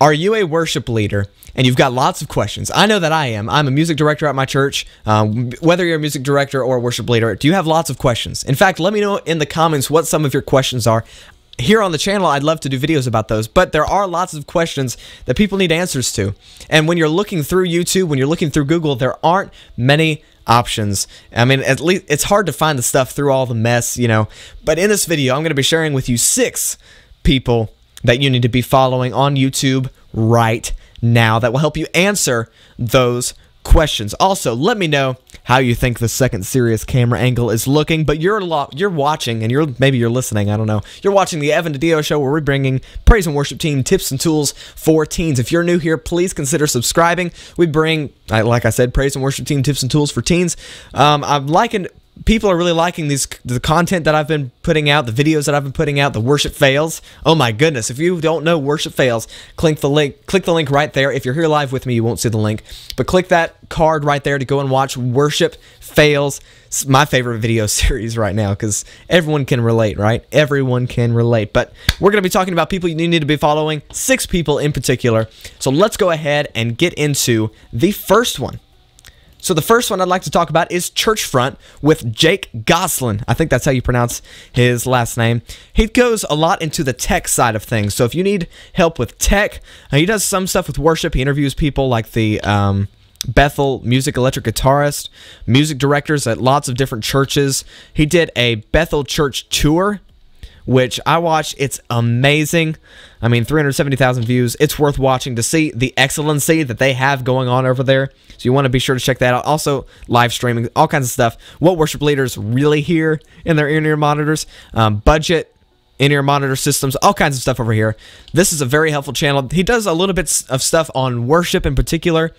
Are you a worship leader and you've got lots of questions? I know that I am. I'm a music director at my church. Whether you're a music director or a worship leader, do you have lots of questions? In fact, let me know in the comments what some of your questions are. Here on the channel, I'd love to do videos about those, but there are lots of questions that people need answers to. And when you're looking through YouTube, when you're looking through Google, there aren't many options. I mean, at least it's hard to find the stuff through all the mess, you know. But in this video, I'm going to be sharing with you 6 people that you need to be following on YouTube right now that will help you answer those questions. Also, let me know how you think the second serious camera angle is looking, but you're watching, and maybe you're listening, I don't know. You're watching the Evan DiDio Show, where we're bringing praise and worship team tips and tools for teens. If you're new here, please consider subscribing. We bring, like I said, praise and worship team tips and tools for teens. People are really liking the content that I've been putting out, the videos that I've been putting out, the worship fails. Oh my goodness, if you don't know worship fails, click the link right there. If you're here live with me, you won't see the link, but click that card right there to go and watch worship fails. It's my favorite video series right now because everyone can relate, right? Everyone can relate. But we're going to be talking about people you need to be following, 6 people in particular. So let's go ahead and get into the first one. So the first one I'd like to talk about is Churchfront with Jake Goslin. I think that's how you pronounce his last name. He goes a lot into the tech side of things. So if you need help with tech, he does some stuff with worship. He interviews people like the Bethel music electric guitarist, music directors at lots of different churches. He did a Bethel church tour, which I watched. It's amazing. I mean, 370,000 views. It's worth watching to see the excellency that they have going on over there. So you want to be sure to check that out. Also, live streaming, all kinds of stuff. What worship leaders really hear in their in-ear monitors, budget, in-ear monitor systems, all kinds of stuff over here. This is a very helpful channel. He does a little bit of stuff on worship in particular,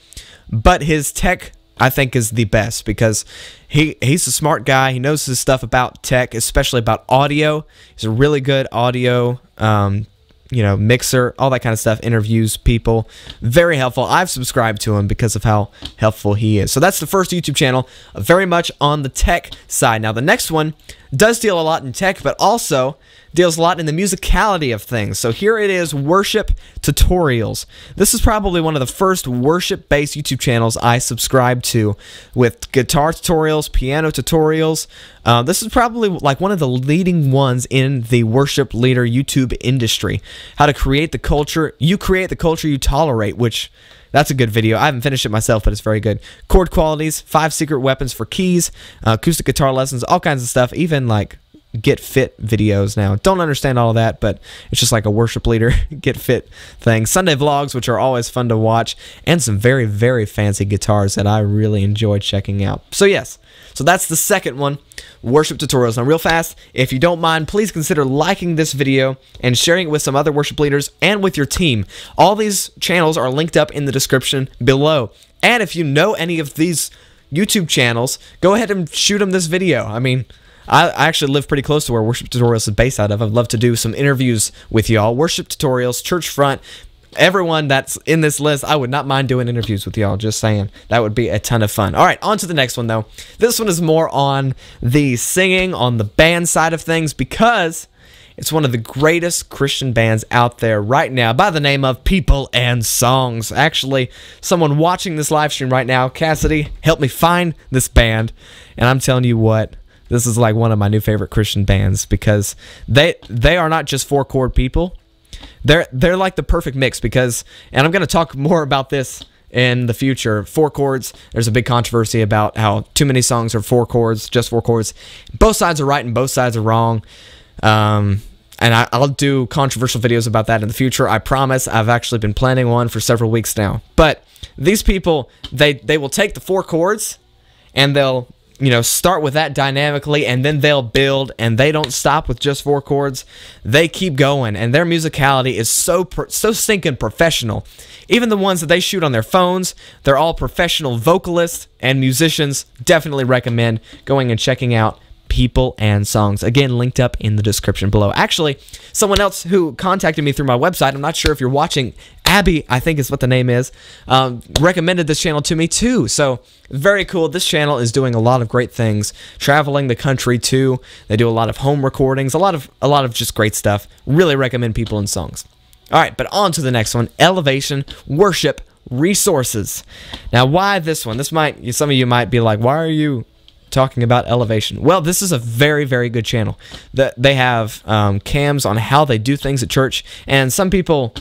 but his tech, I think, is the best because he's a smart guy. He knows his stuff about tech, especially about audio. He's a really good audio mixer, all that kind of stuff, interviews people. Very helpful. I've subscribed to him because of how helpful he is. So that's the first YouTube channel, very much on the tech side. Now, the next one does deal a lot in tech, but also deals a lot in the musicality of things. So here it is, Worship Tutorials. This is probably one of the first worship-based YouTube channels I subscribed to, with guitar tutorials, piano tutorials. This is probably like one of the leading ones in the worship leader YouTube industry. How to create the culture. You create the culture you tolerate, which... that's a good video. I haven't finished it myself, but it's very good. Chord qualities, 5 secret weapons for keys, acoustic guitar lessons, all kinds of stuff, even like get fit videos now. Don't understand all of that, but it's just like a worship leader get fit thing. Sunday vlogs, which are always fun to watch, and some very, very fancy guitars that I really enjoyed checking out. So yes, so that's the second one, worship tutorials. Now real fast, if you don't mind, please consider liking this video and sharing it with some other worship leaders and with your team. All these channels are linked up in the description below. And if you know any of these YouTube channels, go ahead and shoot them this video. I mean, I actually live pretty close to where Worship Tutorials is based out of. I'd love to do some interviews with y'all. Worship Tutorials, Churchfront, everyone that's in this list, I would not mind doing interviews with y'all, just saying. That would be a ton of fun. All right, on to the next one, though. This one is more on the singing, on the band side of things, because it's one of the greatest Christian bands out there right now by the name of PEOPLE&SONGS. Actually, someone watching this live stream right now, Cassidy, helped me find this band, and I'm telling you what, this is like one of my new favorite Christian bands because they are not just 4-chord people. They're like the perfect mix because, and I'm going to talk more about this in the future, 4 chords. There's a big controversy about how too many songs are 4 chords, just 4 chords. Both sides are right and both sides are wrong. And I'll do controversial videos about that in the future. I promise. I've actually been planning one for several weeks now. But these people, they will take the 4 chords and they'll start with that dynamically, and then they'll build, and they don't stop with just 4 chords. They keep going, and their musicality is so stinking professional. Even the ones that they shoot on their phones, they're all professional vocalists and musicians. Definitely recommend going and checking out PEOPLE&SONGS. Again, linked up in the description below. Actually, someone else who contacted me through my website, I'm not sure if you're watching, Abby, I think is what the name is, recommended this channel to me too. So very cool. This channel is doing a lot of great things, traveling the country too. They do a lot of home recordings, a lot of just great stuff. Really recommend PEOPLE&SONGS. All right, but on to the next one, Elevation Worship Resources. Now, why this one? Some of you might be like, why are you talking about Elevation? Well, this is a very, very good channel. They have cams on how they do things at church, and some people,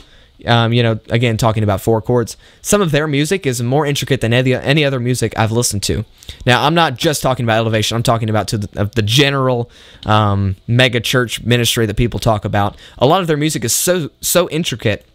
again, talking about 4 chords, some of their music is more intricate than any other music I've listened to. Now, I'm not just talking about Elevation. I'm talking about the general mega church ministry that people talk about. A lot of their music is so intricate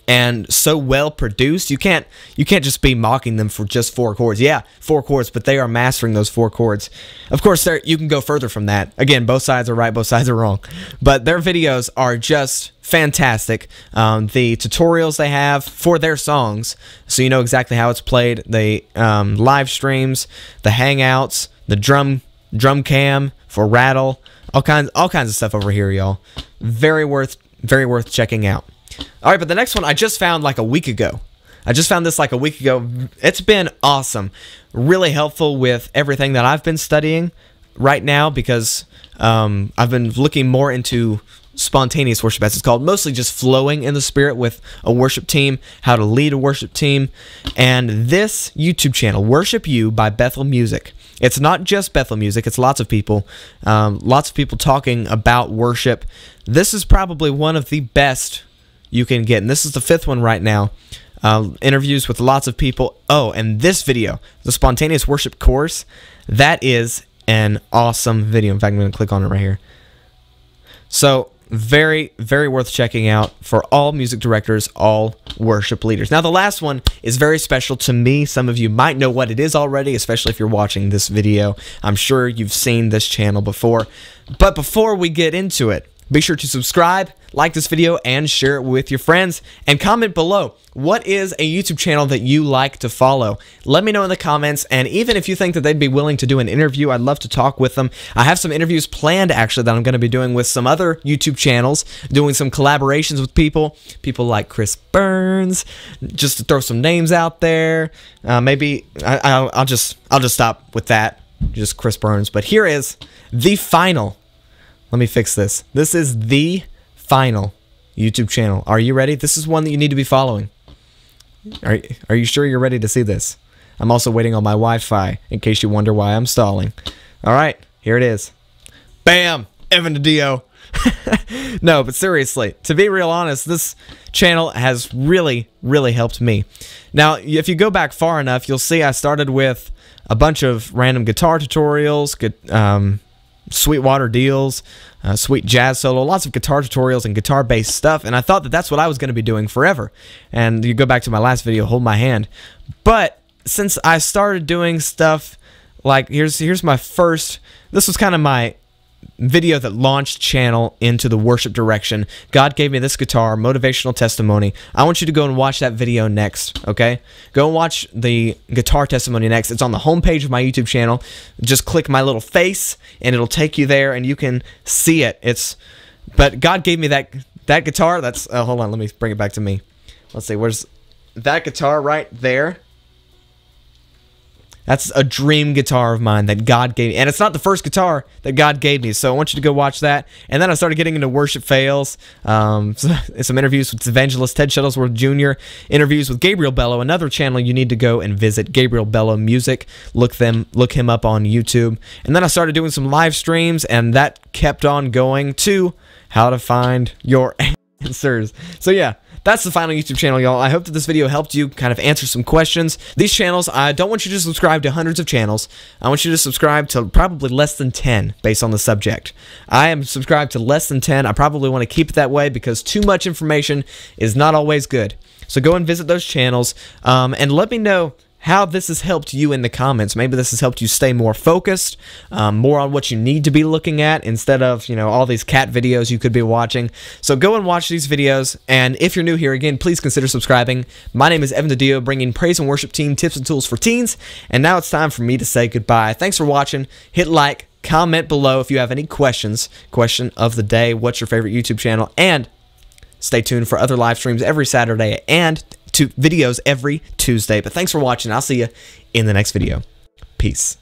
and so well produced. You can't just be mocking them for just 4 chords. Yeah, 4 chords, but they are mastering those 4 chords. Of course, you can go further from that. Again, both sides are right, both sides are wrong. But their videos are just fantastic. The tutorials they have for their songs, so you know exactly how it's played. The live streams, the hangouts, the drum cam for rattle, all kinds of stuff over here, y'all. Very worth checking out. All right, but the next one I just found like a week ago. I just found this like a week ago. It's been awesome. Really helpful with everything that I've been studying right now, because I've been looking more into spontaneous worship, as it's called, mostly just flowing in the Spirit with a worship team, how to lead a worship team. And this YouTube channel, WorshipU by Bethel Music, it's not just Bethel Music, it's lots of people talking about worship. This is probably one of the best you can get, and this is the 5th one right now. Interviews with lots of people. Oh, and this video, the Spontaneous Worship course, that is an awesome video. In fact, I'm going to click on it right here. So, very, very worth checking out for all music directors, all worship leaders. Now, the last one is very special to me. Some of you might know what it is already, especially if you're watching this video. I'm sure you've seen this channel before. But before we get into it, be sure to subscribe, like this video, and share it with your friends. And comment below, what is a YouTube channel that you like to follow? Let me know in the comments, and even if you think that they'd be willing to do an interview, I'd love to talk with them. I have some interviews planned, actually, that I'm going to be doing with some other YouTube channels, doing some collaborations with people like Chris Burns, just to throw some names out there. Maybe I'll just stop with that, just Chris Burns. But here is the final. Let me fix this. This is the final YouTube channel. Are you ready? This is one that you need to be following. Are you sure you're ready to see this? I'm also waiting on my Wi-Fi, in case you wonder why I'm stalling. All right, here it is. Bam! Evan DiDio. No, but seriously, to be real honest, this channel has really, really helped me. Now, if you go back far enough, you'll see I started with a bunch of random guitar tutorials, Sweetwater deals, sweet jazz solo, lots of guitar tutorials and guitar-based stuff, and I thought that that's what I was going to be doing forever. And you go back to my last video, Hold My Hand. But since I started doing stuff like, here's my first, this was kind of my video that launched channel into the worship direction. God gave me this guitar, motivational testimony. I want you to go and watch that video next, okay? Go and watch the guitar testimony next. It's on the homepage of my YouTube channel. Just click my little face, and it'll take you there, and you can see it. But God gave me that guitar. That's hold on, let me bring it back to me. Let's see, where's that guitar right there? That's a dream guitar of mine that God gave me. And it's not the first guitar that God gave me, so I want you to go watch that. And then I started getting into worship fails, some interviews with evangelist Ted Shuttlesworth Jr., interviews with Gabriel Bello, another channel you need to go and visit, Gabriel Bello Music. Look him up on YouTube. And then I started doing some live streams, and that kept on going to how to find your answers. So yeah. That's the final YouTube channel, y'all. I hope that this video helped you kind of answer some questions. These channels, I don't want you to subscribe to hundreds of channels. I want you to subscribe to probably less than 10 based on the subject. I am subscribed to less than 10. I probably want to keep it that way because too much information is not always good. So go and visit those channels and let me know how this has helped you in the comments. Maybe this has helped you stay more focused, more on what you need to be looking at instead of, all these cat videos you could be watching. So go and watch these videos, and if you're new here, again, please consider subscribing. My name is Evan DiDio, bringing praise and worship team tips and tools for teens, and now it's time for me to say goodbye. Thanks for watching. Hit like, comment below if you have any questions. Question of the day, what's your favorite YouTube channel? And stay tuned for other live streams every Saturday and videos every Tuesday. But thanks for watching. I'll see you in the next video. Peace.